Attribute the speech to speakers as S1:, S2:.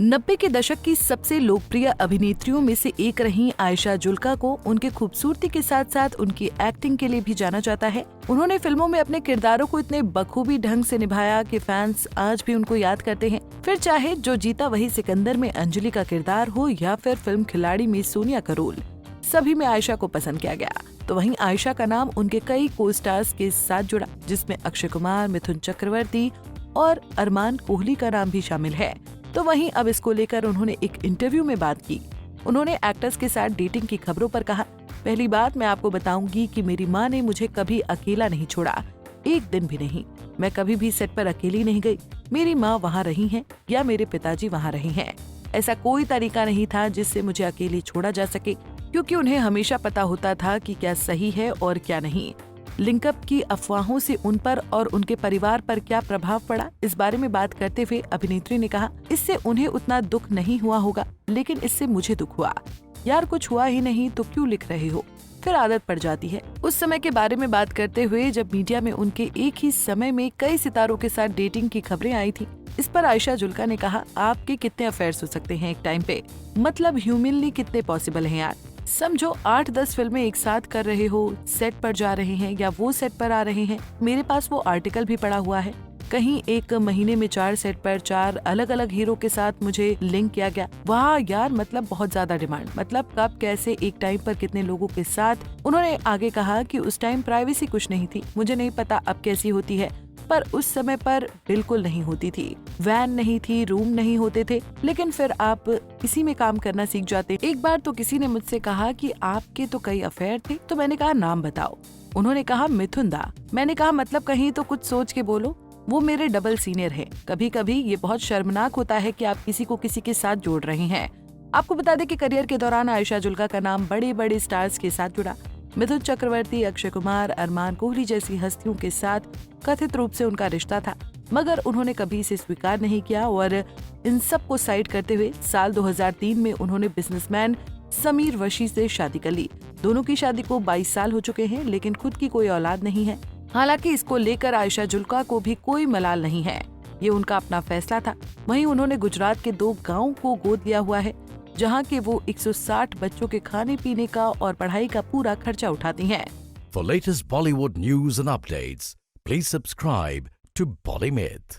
S1: 90 के दशक की सबसे लोकप्रिय अभिनेत्रियों में से एक रही आयशा जुल्का को उनके खूबसूरती के साथ साथ उनकी एक्टिंग के लिए भी जाना जाता है। उन्होंने फिल्मों में अपने किरदारों को इतने बखूबी ढंग से निभाया कि फैंस आज भी उनको याद करते हैं। फिर चाहे जो जीता वही सिकंदर में अंजलि का किरदार हो या फिर फिल्म खिलाड़ी में सोनिया का रोल, सभी में आयशा को पसंद किया गया। तो वहीं आयशा का नाम उनके कई को स्टार्स के साथ जुड़ा, जिसमें अक्षय कुमार, मिथुन चक्रवर्ती और अरमान कोहली का नाम भी शामिल है। तो वहीं अब इसको लेकर उन्होंने एक इंटरव्यू में बात की। उन्होंने एक्टर्स के साथ डेटिंग की खबरों पर कहा, पहली बात मैं आपको बताऊंगी कि मेरी माँ ने मुझे कभी अकेला नहीं छोड़ा, एक दिन भी नहीं। मैं कभी भी सेट पर अकेली नहीं गई। मेरी माँ वहाँ रही हैं या मेरे पिताजी वहाँ रहे हैं। ऐसा कोई तरीका नहीं था जिससे मुझे अकेली छोड़ा जा सके, क्योंकि उन्हें हमेशा पता होता था कि क्या सही है और क्या नहीं। लिंकअप की अफवाहों से उन पर और उनके परिवार पर क्या प्रभाव पड़ा, इस बारे में बात करते हुए अभिनेत्री ने कहा, इससे उन्हें उतना दुख नहीं हुआ होगा, लेकिन इससे मुझे दुख हुआ। यार कुछ हुआ ही नहीं तो क्यों लिख रहे हो, फिर आदत पड़ जाती है। उस समय के बारे में बात करते हुए जब मीडिया में उनके एक ही समय में कई सितारों के साथ डेटिंग की खबरें आई थी, इस पर आयशा जुल्का ने कहा, आपके कितने अफेयर्स हो सकते हैं एक टाइम पे, मतलब ह्यूमनली कितने पॉसिबल हैं यार। समझो 8-10 फिल्में एक साथ कर रहे हो, सेट पर जा रहे हैं या वो सेट पर आ रहे हैं। मेरे पास वो आर्टिकल भी पड़ा हुआ है, कहीं एक महीने में 4 सेट पर 4 अलग अलग हीरो के साथ मुझे लिंक किया गया। वाह यार, मतलब बहुत ज्यादा डिमांड, मतलब कब कैसे एक टाइम पर कितने लोगों के साथ। उन्होंने आगे कहा कि उस टाइम प्राइवेसी कुछ नहीं थी, मुझे नहीं पता अब कैसी होती है, पर उस समय पर बिल्कुल नहीं होती थी। वैन नहीं थी, रूम नहीं होते थे, लेकिन फिर आप इसी में काम करना सीख जाते। एक बार तो किसी ने मुझसे कहा कि आपके तो कई अफेयर थे, तो मैंने कहा नाम बताओ। उन्होंने कहा मिथुन दा। मैंने कहा मतलब कहीं तो कुछ सोच के बोलो, वो मेरे डबल सीनियर है। कभी कभी ये बहुत शर्मनाक होता है कि आप किसी को किसी के साथ जोड़ रहे हैं। आपको बता दें कि करियर के दौरान आयशा जुल्का का नाम बड़े बड़े स्टार्स के साथ जुड़ा। मिथुन चक्रवर्ती, अक्षय कुमार, अरमान कोहली जैसी हस्तियों के साथ कथित रूप से उनका रिश्ता था, मगर उन्होंने कभी इसे स्वीकार नहीं किया और इन सब को साइड करते हुए साल 2003 में उन्होंने बिजनेसमैन समीर वशी से शादी कर ली। दोनों की शादी को 22 साल हो चुके हैं, लेकिन खुद की कोई औलाद नहीं है। हालांकि इसको लेकर आयशा जुल्का को भी कोई मलाल नहीं है, ये उनका अपना फैसला था। वहीं उन्होंने गुजरात के 2 गाँव को गोद लिया हुआ है, जहां के वो 160 बच्चों के खाने पीने का और पढ़ाई का पूरा खर्चा उठाती हैं।
S2: For latest Bollywood news and updates, please subscribe to Bolly Myth.